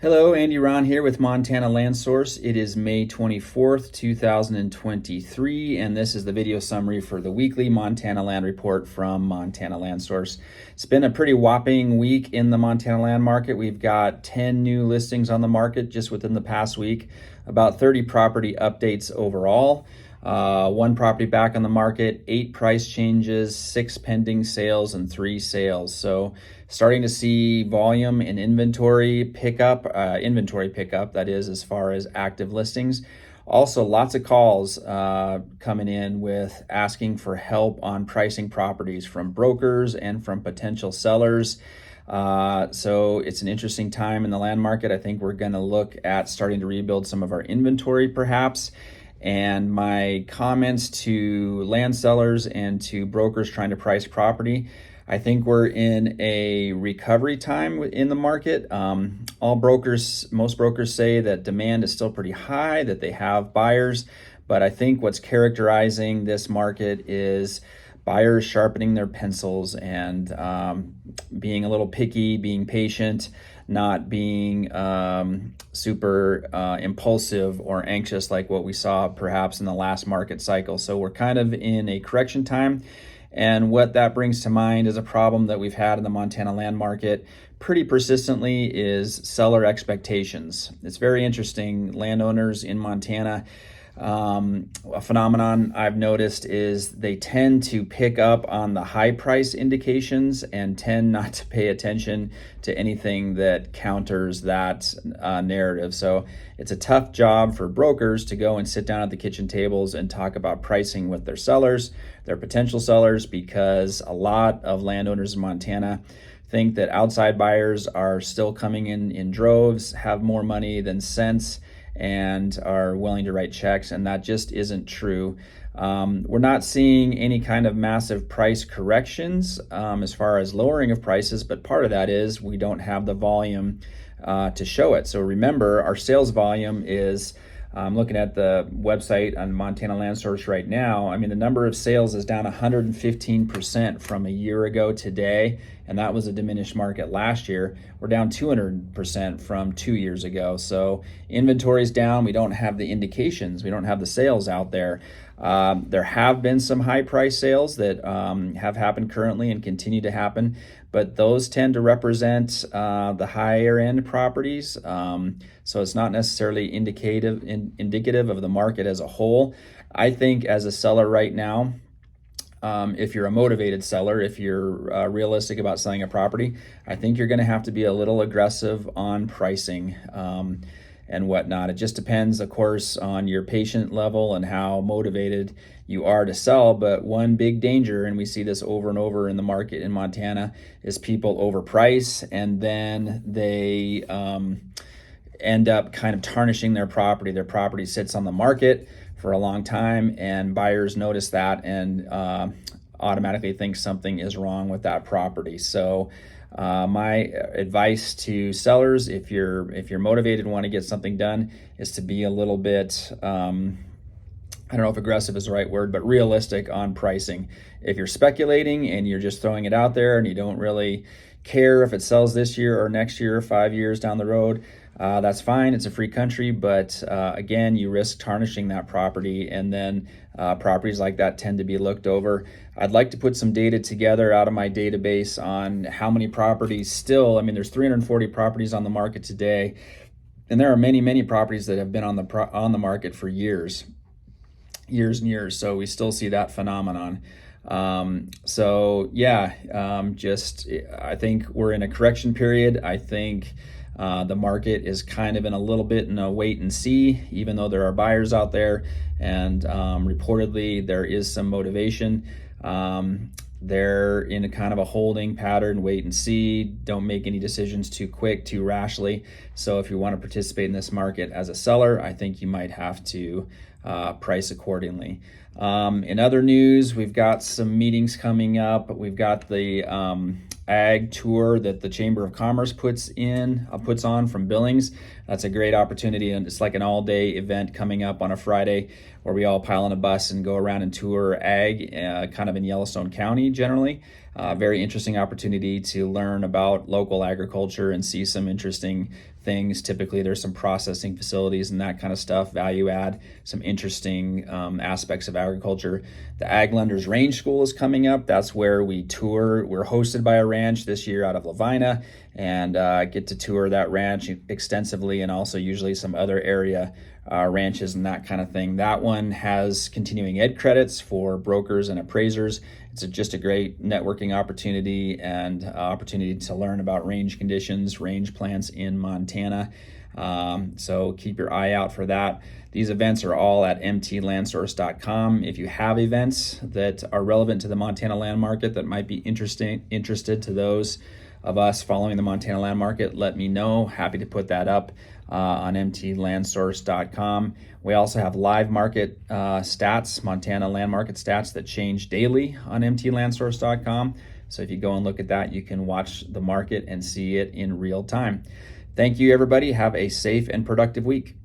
Hello, Andy Ron here with Montana Land Source. It is May 24th, 2023, and this is the video summary for the weekly Montana Land Report from Montana Land Source. It's been a pretty whopping week in the Montana land market. We've got 10 new listings on the market just within the past week, about 30 property updates overall. One property back on the market, 8 price changes, 6 pending sales, and 3 sales. So starting to see volume and inventory pickup, that is, as far as active listings. Also, lots of calls coming in with asking for help on pricing properties from brokers and from potential sellers. So it's an interesting time in the land market. I think we're going to look at starting to rebuild some of our inventory perhaps. And my comments to land sellers and to brokers trying to price property, I think we're in a recovery time in the market. Most brokers say that demand is still pretty high, that they have buyers, but I think what's characterizing this market is buyers sharpening their pencils and being a little picky, being patient, not being super impulsive or anxious like what we saw perhaps in the last market cycle. So we're kind of in a correction time. And what that brings to mind is a problem that we've had in the Montana land market pretty persistently is seller expectations. It's very interesting. Landowners in Montana, a phenomenon I've noticed is they tend to pick up on the high price indications and tend not to pay attention to anything that counters that narrative. So it's a tough job for brokers to go and sit down at the kitchen tables and talk about pricing with their sellers, their potential sellers, because a lot of landowners in Montana think that outside buyers are still coming in droves, have more money than sense, and are willing to write checks, and that just isn't true. We're not seeing any kind of massive price corrections as far as lowering of prices, but part of that is we don't have the volume to show it. So remember, our sales volume is, I'm looking at the website on Montana Land Source right now. I mean, the number of sales is down 115% from a year ago today, and that was a diminished market last year. We're down 200% from 2 years ago. So inventory's down. We don't have the indications. We don't have the sales out there. There have been some high price sales that have happened currently and continue to happen, but those tend to represent the higher end properties. So it's not necessarily indicative of the market as a whole. I think as a seller right now, if you're a motivated seller, if you're realistic about selling a property, I think you're going to have to be a little aggressive on pricing and whatnot. It just depends, of course, on your patient level and how motivated you are to sell. But one big danger, and we see this over and over in the market in Montana, is people overprice and then they end up kind of tarnishing their property. Their property sits on the market for a long time, and buyers notice that and automatically think something is wrong with that property. So my advice to sellers, if you're motivated and want to get something done, is to be a little bit, I don't know if aggressive is the right word, but realistic on pricing. If you're speculating and you're just throwing it out there and you don't really care if it sells this year or next year or 5 years down the road, that's fine. It's a free country, but again, you risk tarnishing that property, and then properties like that tend to be looked over. I'd like to put some data together out of my database on how many properties still, I mean, there's 340 properties on the market today, and there are many, many properties that have been on the market for years and years. So we still see that phenomenon. So yeah, I think we're in a correction period. I think the market is kind of in a little bit in a wait and see, even though there are buyers out there, and reportedly there is some motivation. They're in a kind of a holding pattern, wait and see, don't make any decisions too quick, too rashly. So if you want to participate in this market as a seller, I think you might have to price accordingly. In other news, we've got some meetings coming up. We've got the ag tour that the Chamber of Commerce puts on from Billings. That's a great opportunity, and it's like an all-day event coming up on a Friday where we all pile on a bus and go around and tour ag, kind of in Yellowstone County generally. Very interesting opportunity to learn about local agriculture and see some interesting things. Typically there's some processing facilities and that kind of stuff, value add, some interesting aspects of agriculture. The Ag Lenders Range School is coming up. That's where we tour. We're hosted by a ranch this year out of Lavina, and get to tour that ranch extensively, and also usually some other area ranches and that kind of thing. That one has continuing ed credits for brokers and appraisers. It's just a great networking opportunity and opportunity to learn about range conditions, range plants in Montana. So keep your eye out for that. These events are all at mtlandsource.com. If you have events that are relevant to the Montana land market that might be interested to those of us following the Montana land market, let me know. Happy to put that up on mtlandsource.com. We also have live market stats, Montana land market stats that change daily on mtlandsource.com. So if you go and look at that, you can watch the market and see it in real time. Thank you, everybody. Have a safe and productive week.